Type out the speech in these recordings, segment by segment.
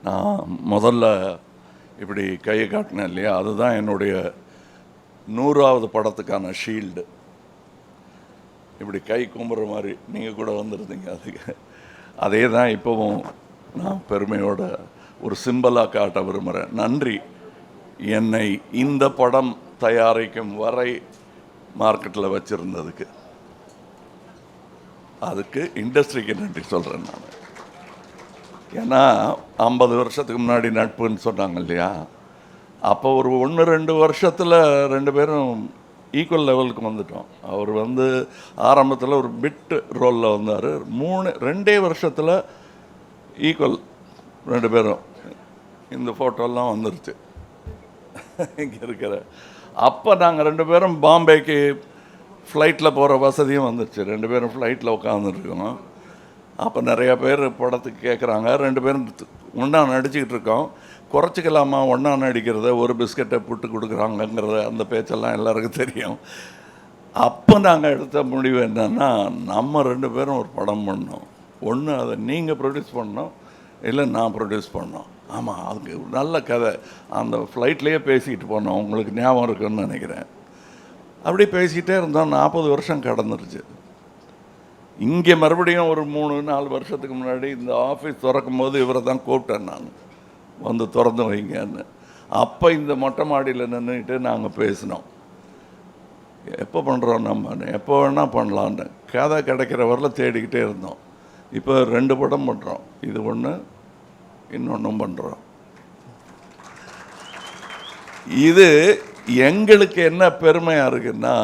நான் முதல்ல இப்படி கையை காட்டினேன் இல்லையா, அதுதான் என்னுடைய 100வது படத்துக்கான ஷீல்டு. இப்படி கை கும்புற மாதிரி நீங்கள் கூட வந்துருந்தீங்க. அதுக்கு அதே தான் இப்போவும் நான் பெருமையோட ஒரு சிம்பலாக காட்ட விரும்புகிறேன். நன்றி, என்னை இந்த படம் தயாரிக்கும் வரை மார்க்கெட்டில் வச்சுருந்ததுக்கு. அதுக்கு இண்டஸ்ட்ரிக்கு நன்றி சொல்கிறேன் நான். ஏன்னா 50 வருஷத்துக்கு முன்னாடி நட்புன்னு சொன்னாங்க இல்லையா, அப்போ ஒரு 1-2 வருஷத்தில் 2 பேரும் ஈக்குவல் லெவலுக்கு வந்துட்டோம். அவர் ஆரம்பத்தில் ஒரு பிட் ரோலில் வந்தார். 2 வருஷத்தில் ஈக்குவல் 2 பேரும். இந்த ஃபோட்டோலாம் வந்துருச்சு இங்கே இருக்கிற. அப்போ நாங்கள் 2 பேரும் பாம்பேக்கு ஃப்ளைட்டில் போகிற வசதியும் வந்துருச்சு. 2 பேரும் ஃப்ளைட்டில் உட்காந்துருக்கோம். அப்போ நிறையா பேர் படத்துக்கு கேட்குறாங்க. 2 பேரும் ஒன்றா நடிச்சுக்கிட்டு இருக்கோம். குறைச்சிக்கலாமா ஒன்றா நடிக்கிறத, ஒரு பிஸ்கட்டை புட்டு கொடுக்குறாங்கங்கிறத, அந்த பேச்செல்லாம் எல்லாருக்கும் தெரியும். அப்போ நாங்கள் எடுத்த முடிவு என்னென்னா, நம்ம 2 பேரும் ஒரு படம் பண்ணோம். ஒன்று அதை நீங்கள் ப்ரொடியூஸ் பண்ணோம், இல்லை நான் ப்ரொடியூஸ் பண்ணோம். ஆமாம், அதுக்கு நல்ல கதை. அந்த ஃப்ளைட்லேயே பேசிக்கிட்டு போனோம், உங்களுக்கு ஞாபகம் இருக்குன்னு நினைக்கிறேன். அப்படி பேசிக்கிட்டே இருந்தோம். 40 வருஷம் கடந்துருச்சு. இங்கே மறுபடியும் ஒரு 3-4 வருஷத்துக்கு முன்னாடி இந்த ஆஃபீஸ் திறக்கும் போது இவரை தான் கூப்பிட்டேன் நான், திறந்து வைங்கன்னு. அப்போ இந்த மொட்டை மாடியில் நின்றுக்கிட்டு நாங்கள் பேசினோம், எப்போ பண்ணுறோம் நம்ம, எப்போ வேணால் பண்ணலான்னு. கதை கிடைக்கிற வரல தேடிக்கிட்டே இருந்தோம். இப்போ 2 படம் பண்ணுறோம். இது ஒன்று, இன்னொன்றும் பண்ணுறோம். இது எங்களுக்கு என்ன பெருமையாக இருக்குன்னா,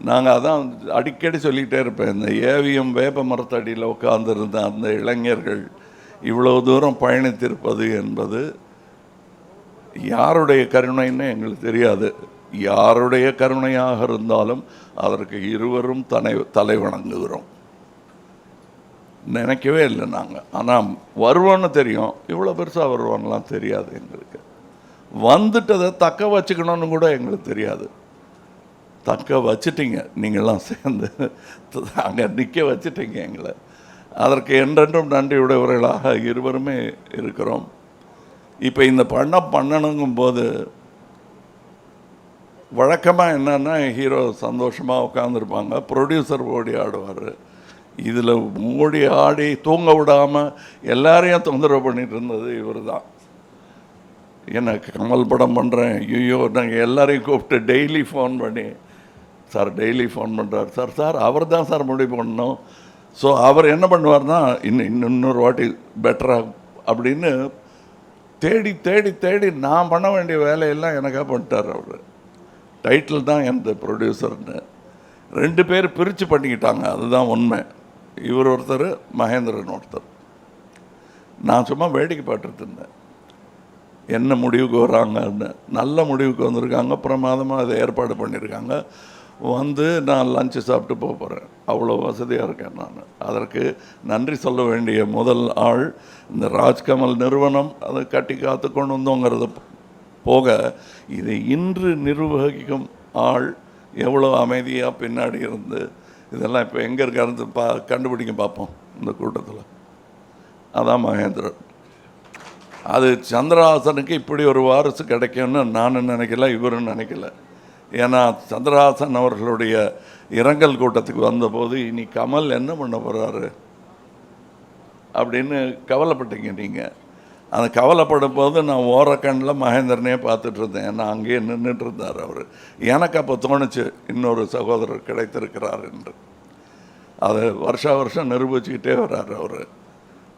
நாங்கள் அதான் அடிக்கடி சொல்லிகிட்டே இருப்பேன், இந்த ஏவிஎம் வேப்ப மரத்தடியில் உட்காந்துருந்த அந்த இளைஞர்கள் இவ்வளோ தூரம் பயணித்திருப்பது என்பது யாருடைய கருணைன்னு எங்களுக்கு தெரியாது. யாருடைய கருணையாக இருந்தாலும் அதற்கு இருவரும் தலை வணங்குகிறோம். நினைக்கவே இல்லை நாங்கள். ஆனால் வருவோன்னு தெரியும், இவ்வளோ பெருசாக வருவான்லாம் தெரியாது எங்களுக்கு. வந்துட்டதை தக்க வச்சுக்கணும்னு கூட எங்களுக்கு தெரியாது. தக்க வச்சுட்டீங்க, நீங்கள்லாம் சேர்ந்து அங்கே நிற்க வச்சுட்டீங்க எங்களை. அதற்கு என்றென்றும் நன்றியுடையவர்களாக இருவருமே இருக்கிறோம். இப்போ இந்த பண்ணணுங்கும்போது வழக்கமாக என்னென்னா, ஹீரோ சந்தோஷமாக உட்காந்துருப்பாங்க, ப்ரொடியூசர் ஓடி ஆடுவார். இதில் ஓடி ஆடி தூங்க விடாமல் எல்லாரையும் தொந்தரவு பண்ணிகிட்டு இருந்தது இவர் தான். எனக்கு கமல் படம் பண்ணுறேன், ஐயோ நாங்கள் எல்லாரையும் கூப்பிட்டு டெய்லி ஃபோன் பண்ணி, சார் டெய்லி ஃபோன் பண்ணுறார் சார். சார் அவர் தான் சார் முடிவு பண்ணணும். ஸோ அவர் என்ன பண்ணுவார்னா, இன்னொரு வாட்டி பெட்டராக அப்படின்னு தேடி தேடி தேடி நான் பண்ண வேண்டிய வேலையெல்லாம் எனக்காக பண்ணிட்டார் அவர். டைட்டில் தான் எந்த ப்ரொடியூசர்னு 2 பேர் பிரித்து பண்ணிக்கிட்டாங்க, அதுதான் உண்மை. இவர் ஒருத்தர், மகேந்திரன் ஒருத்தர். நான் சும்மா வேடிக்கை பார்த்துட்டு இருந்தேன், என்ன முடிவுக்கு வராங்கன்னு. நல்ல முடிவுக்கு வந்திருக்காங்க, பிரமாதமாக அதை ஏற்பாடு பண்ணியிருக்காங்க. நான் லஞ்சு சாப்பிட்டு போகிறேன், அவ்வளோ வசதியாக இருக்கேன் நான். அதற்கு நன்றி சொல்ல வேண்டிய முதல் ஆள் இந்த ராஜ்கமல் நிறுவனம். அதை கட்டி காத்து கொண்டு வந்தோங்கிறது போக, இதை இன்று நிர்வகிக்கும் ஆள் எவ்வளோ அமைதியாக பின்னாடி இருந்து இதெல்லாம் இப்போ எங்கே இருக்காரு கண்டுபிடிக்க பார்ப்போம் இந்த கூட்டத்தில். அதான் மகேந்திரன். அது சந்திரஹாசனுக்கு இப்படி ஒரு வாரிசு கிடைக்கும்னு நானும் நினைக்கல, இவரும் நினைக்கல. ஏன்னா சந்திரஹாசன் அவர்களுடைய இரங்கல் கூட்டத்துக்கு வந்தபோது, இனி கமல் என்ன பண்ண போகிறாரு அப்படின்னு கவலைப்பட்டீங்க நீங்கள். அந்த கவலைப்படும் போது நான் ஓரக்கண்ணில் மகேந்திரனே பார்த்துட்டு இருந்தேன். ஏன்னா அங்கேயே நின்றுட்டு இருந்தார் அவர். எனக்கு அப்போ தோணுச்சு, இன்னொரு சகோதரர் கிடைத்திருக்கிறார் என்று. அதை வருஷம் நிரூபிச்சுக்கிட்டே வர்றார் அவர்.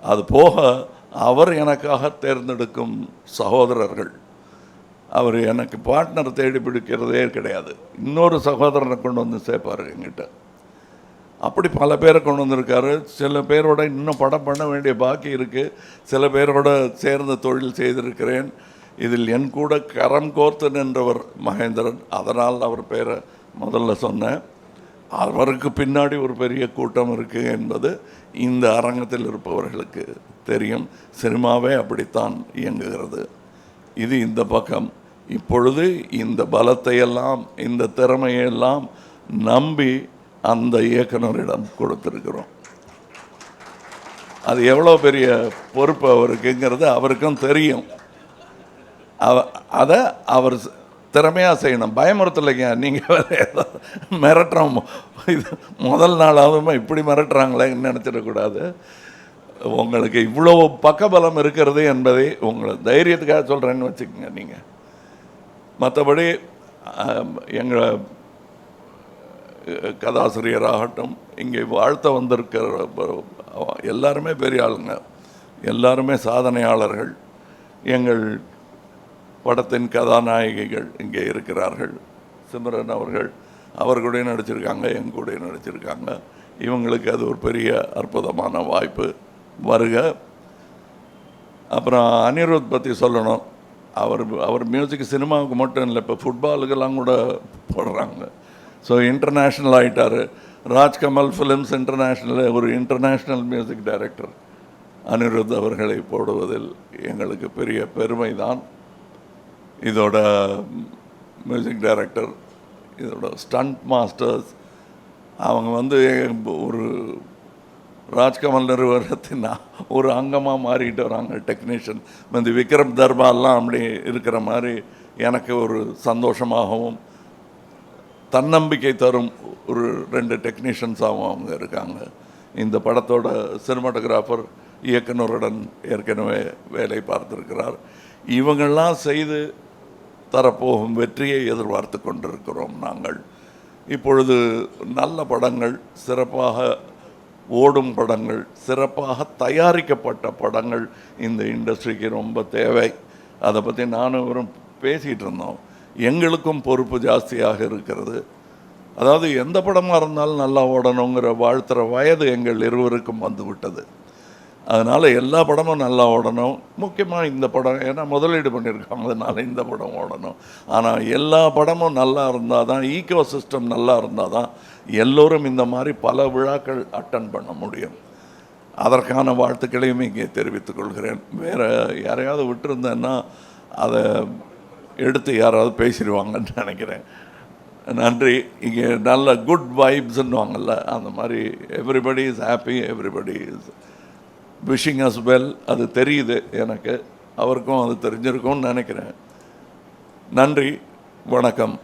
அது போக அவர் எனக்காக தேர்ந்தெடுக்கும் சகோதரர்கள், அவர் எனக்கு பார்ட்னர் தேடி பிடிக்கிறதே கிடையாது. இன்னொரு சகோதரனை கொண்டு வந்து சேர்ப்பார் என்கிட்ட. அப்படி பல பேரை கொண்டு வந்திருக்காரு. சில பேரோட இன்னும் படம் பண்ண வேண்டிய பாக்கி இருக்குது. சில பேரோட சேர்ந்து தொழில் செய்திருக்கிறேன். இதில் என் கூட கரம் கோர்த்து நின்றவர் மகேந்திரன். அதனால் அவர் பேரை முதல்ல சொன்னேன். அவருக்கு பின்னாடி ஒரு பெரிய கூட்டம் இருக்குது என்பது இந்த அரங்கத்தில் இருப்பவர்களுக்கு தெரியும். சினிமாவே அப்படித்தான் இயங்குகிறது. இது இந்த பக்கம். இப்பொழுது இந்த பலத்தையெல்லாம், இந்த திறமையெல்லாம் நம்பி அந்த இயக்குனரிடம் கொடுத்திருக்கிறோம். அது எவ்வளோ பெரிய பொறுப்பு அவருக்குங்கிறது அவருக்கும் தெரியும். அதை அவர் திறமையாக செய்யணும். பயமுறுத்தலைங்க. நீங்கள் ஏதோ மிரட்டுறோம், இது முதல் நாளாவது இப்படி மிரட்டுறாங்களேன்னு நினச்சிடக்கூடாது. உங்களுக்கு இவ்வளோ பக்கபலம் இருக்கிறது என்பதை உங்களை தைரியத்துக்காக சொல்கிறேன்னு வச்சுக்கோங்க. நீங்கள் மற்றபடி எங்கள் கதாசிரியராகட்டும், இங்கே வாழ்த்த வந்திருக்கிற எல்லாருமே பெரிய ஆளுங்க, எல்லாருமே சாதனையாளர்கள். எங்கள் படத்தின் கதாநாயகிகள் இங்கே இருக்கிறார்கள். சிம்ரன் அவர்களுடைய நடிச்சிருக்காங்க, என் கூட நடிச்சிருக்காங்க. இவங்களுக்கு அது ஒரு பெரிய அற்புதமான வாய்ப்பு. வருக. அப்புறம் அனிருத் பற்றி சொல்லணும். அவர் மியூசிக் சினிமாவுக்கு மட்டும் இல்லை, இப்போ ஃபுட்பாலுக்கெல்லாம் கூட போடுறாங்க. ஸோ இன்டர்நேஷ்னல் ஆகிட்டார். ராஜ்கமல் ஃபிலிம்ஸ் இன்டர்நேஷ்னல் ஒரு இன்டர்நேஷ்னல் மியூசிக் டைரக்டர் அனிருத் அவர்களை போடுவதில் எங்களுக்கு பெரிய பெருமை தான். இதோட மியூசிக் டைரக்டர், இதோட ஸ்டண்ட் மாஸ்டர்ஸ், அவங்க ஒரு ராஜ்கமல் நிறுவனத்தின் ஒரு அங்கமாக மாறிட்டு வராங்க. டெக்னீஷியன் விக்ரம் தர்பாலாம் அப்படி இருக்கிற மாதிரி எனக்கு ஒரு சந்தோஷமாகவும் தன்னம்பிக்கை தரும் ஒரு 2 டெக்னீஷியன்ஸாகவும் அவங்க இருக்காங்க. இந்த படத்தோட சினிமாட்டோகிராஃபர் இயக்குனருடன் ஏற்கனவே வேலை பார்த்திருக்கிறார். இவங்கள்லாம் செய்து தரப்போகும் வெற்றியை எதிர்பார்த்து கொண்டிருக்கிறோம் நாங்கள். இப்பொழுது நல்ல படங்கள், சிறப்பாக ஓடும் படங்கள், சிறப்பாக தயாரிக்கப்பட்ட படங்கள் இந்த இண்டஸ்ட்ரிக்கு ரொம்ப தேவை. அதை பற்றி நானும் இவரும் பேசிகிட்டு இருந்தோம். எங்களுக்கும் பொறுப்பு ஜாஸ்தியாக இருக்கிறது. அதாவது எந்த படமாக இருந்தாலும் நல்லா ஓடணுங்கிற வாழ்த்துற வயது எங்கள் இருவருக்கும் வந்துவிட்டது. அதனால் எல்லா படமும் நல்லா ஓடணும். முக்கியமாக இந்த படம், ஏன்னா முதலீடு பண்ணியிருக்காங்க, அதனால் இந்த படம் ஓடணும். ஆனால் எல்லா படமும் நல்லா இருந்தால் தான், ஈக்கோ சிஸ்டம் நல்லா இருந்தால் தான் எல்லோரும் இந்த மாதிரி பல விழாக்கள் அட்டன் பண்ண முடியும். அதற்கான வாழ்த்துக்களையும் இங்கே தெரிவித்துக் கொள்கிறேன். வேறு யாரையாவது விட்டுருந்தேன்னா அதை எடுத்து யாராவது பேசிடுவாங்கன்னு நினைக்கிறேன். நன்றி. இங்கே நல்ல குட் வைப்ஸ்ன்னுவாங்கல்ல, அந்த மாதிரி everybody is happy, everybody is wishing us well. அது தெரியுது எனக்கு, அவருக்கும் அது தெரிஞ்சிருக்கும்னு நினைக்கிறேன். நன்றி, வணக்கம்.